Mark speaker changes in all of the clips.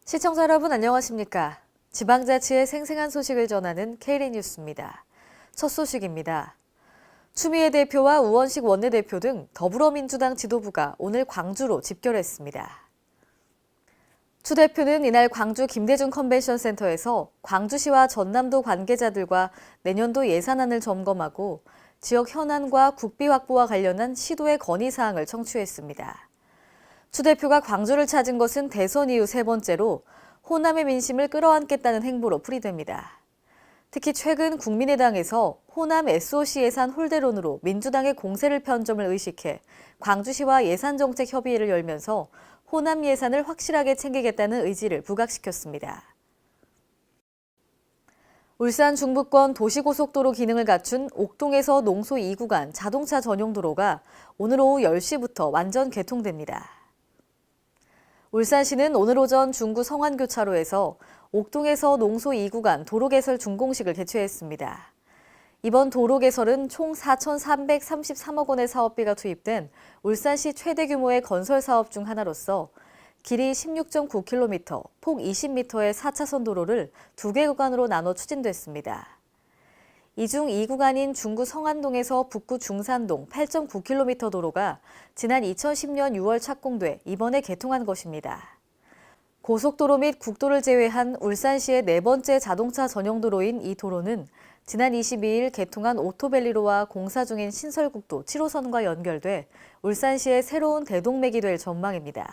Speaker 1: 시청자 여러분 안녕하십니까? 지방자치의 생생한 소식을 전하는 KD 뉴스입니다. 첫 소식입니다. 추미애 대표와 우원식 원내대표 등 더불어민주당 지도부가 오늘 광주로 집결했습니다. 추 대표는 이날 광주 김대중 컨벤션센터에서 광주시와 전남도 관계자들과 내년도 예산안을 점검하고 지역 현안과 국비 확보와 관련한 시도의 건의사항을 청취했습니다. 추 대표가 광주를 찾은 것은 대선 이후 세 번째로 호남의 민심을 끌어안겠다는 행보로 풀이됩니다. 특히 최근 국민의당에서 호남 SOC 예산 홀대론으로 민주당의 공세를 편 점을 의식해 광주시와 예산정책 협의회를 열면서 호남 예산을 확실하게 챙기겠다는 의지를 부각시켰습니다. 울산 중부권 도시고속도로 기능을 갖춘 옥동에서 농소 2구간 자동차 전용 도로가 오늘 오후 10시부터 완전 개통됩니다. 울산시는 오늘 오전 중구 성안교차로에서 옥동에서 농소 2구간 도로 개설 준공식을 개최했습니다. 이번 도로 개설은 총 4,333억 원의 사업비가 투입된 울산시 최대 규모의 건설 사업 중 하나로서 길이 16.9km, 폭 20m의 4차선 도로를 2개 구간으로 나눠 추진됐습니다. 이 중 2구간인 중구 성안동에서 북구 중산동 8.9km 도로가 지난 2010년 6월 착공돼 이번에 개통한 것입니다. 고속도로 및 국도를 제외한 울산시의 네 번째 자동차 전용 도로인 이 도로는 지난 22일 개통한 오토밸리로와 공사 중인 신설국도 7호선과 연결돼 울산시의 새로운 대동맥이 될 전망입니다.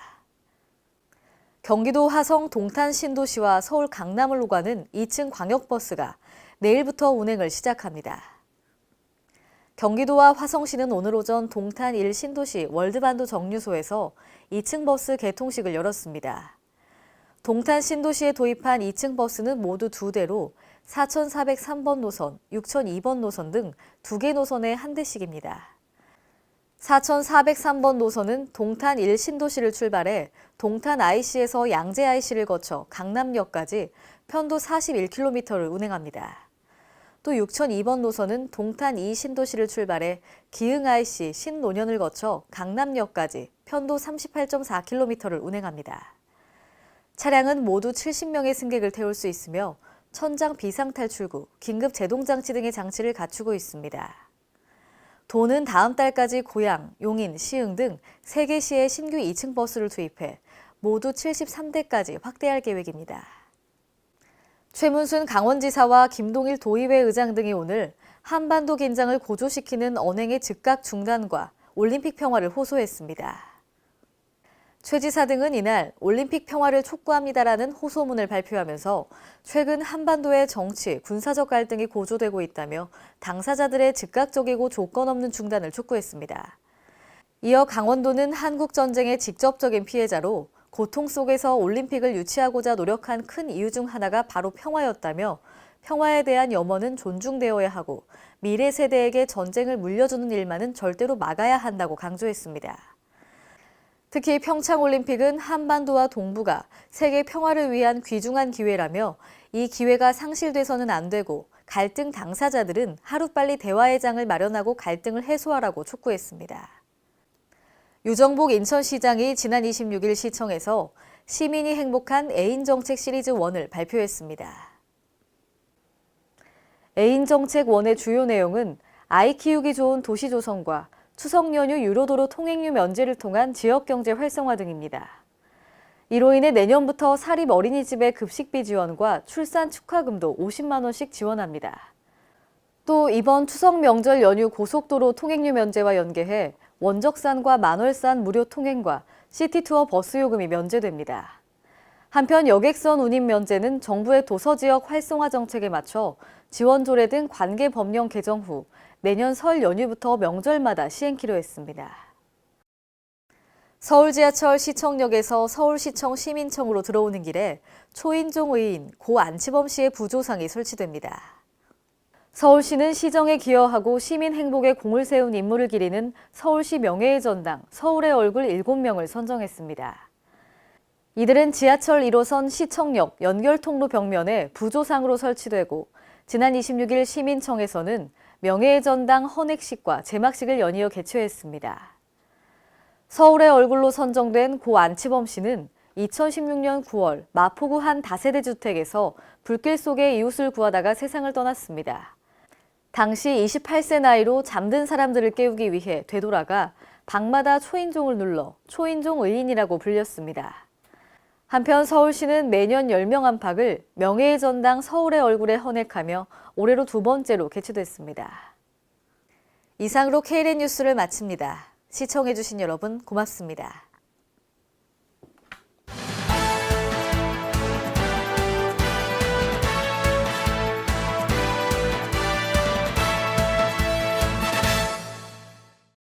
Speaker 1: 경기도 화성 동탄 신도시와 서울 강남을 오가는 2층 광역버스가 내일부터 운행을 시작합니다. 경기도와 화성시는 오늘 오전 동탄 1 신도시 월드반도 정류소에서 2층 버스 개통식을 열었습니다. 동탄 신도시에 도입한 2층 버스는 모두 2대로 4,403번 노선, 6,002번 노선 등 2개 노선에 한 대씩입니다. 4,403번 노선은 동탄 1 신도시를 출발해 동탄 IC에서 양재 IC를 거쳐 강남역까지 편도 41km를 운행합니다. 또 6,002번 노선은 동탄 2 신도시를 출발해 기흥 IC 신논현을 거쳐 강남역까지 편도 38.4km를 운행합니다. 차량은 모두 70명의 승객을 태울 수 있으며 천장 비상탈출구, 긴급 제동장치 등의 장치를 갖추고 있습니다. 도는 다음 달까지 고양, 용인, 시흥 등 3개 시의 신규 2층 버스를 투입해 모두 73대까지 확대할 계획입니다. 최문순 강원지사와 김동일 도의회 의장 등이 오늘 한반도 긴장을 고조시키는 언행의 즉각 중단과 올림픽 평화를 호소했습니다. 최 지사 등은 이날 올림픽 평화를 촉구합니다라는 호소문을 발표하면서 최근 한반도의 정치, 군사적 갈등이 고조되고 있다며 당사자들의 즉각적이고 조건 없는 중단을 촉구했습니다. 이어 강원도는 한국전쟁의 직접적인 피해자로 고통 속에서 올림픽을 유치하고자 노력한 큰 이유 중 하나가 바로 평화였다며 평화에 대한 염원은 존중되어야 하고 미래 세대에게 전쟁을 물려주는 일만은 절대로 막아야 한다고 강조했습니다. 특히 평창올림픽은 한반도와 동북아, 세계 평화를 위한 귀중한 기회라며 이 기회가 상실돼서는 안 되고 갈등 당사자들은 하루빨리 대화의 장을 마련하고 갈등을 해소하라고 촉구했습니다. 유정복 인천시장이 지난 26일 시청에서 시민이 행복한 애인정책 시리즈 1을 발표했습니다. 애인정책 1의 주요 내용은 아이 키우기 좋은 도시 조성과 추석 연휴 유로도로 통행료 면제를 통한 지역경제 활성화 등입니다. 이로 인해 내년부터 사립 어린이집의 급식비 지원과 출산 축하금도 50만 원씩 지원합니다. 또 이번 추석 명절 연휴 고속도로 통행료 면제와 연계해 원적산과 만월산 무료 통행과 시티투어 버스 요금이 면제됩니다. 한편 여객선 운임 면제는 정부의 도서지역 활성화 정책에 맞춰 지원 조례 등 관계 법령 개정 후 내년 설 연휴부터 명절마다 시행키로 했습니다. 서울 지하철 시청역에서 서울시청 시민청으로 들어오는 길에 초인종 의인 고 안치범 씨의 부조상이 설치됩니다. 서울시는 시정에 기여하고 시민 행복에 공을 세운 인물을 기리는 서울시 명예의 전당 서울의 얼굴 7명을 선정했습니다. 이들은 지하철 1호선 시청역 연결통로 벽면에 부조상으로 설치되고 지난 26일 시민청에서는 명예의 전당 헌액식과 제막식을 연이어 개최했습니다. 서울의 얼굴로 선정된 고 안치범 씨는 2016년 9월 마포구 한 다세대 주택에서 불길 속에 이웃을 구하다가 세상을 떠났습니다. 당시 28세 나이로 잠든 사람들을 깨우기 위해 되돌아가 방마다 초인종을 눌러 초인종 의인이라고 불렸습니다. 한편 서울시는 매년 10명 안팎을 명예의 전당 서울의 얼굴에 헌액하며 올해로 2번째로 개최됐습니다. 이상으로 K랜 뉴스를 마칩니다. 시청해주신 여러분 고맙습니다.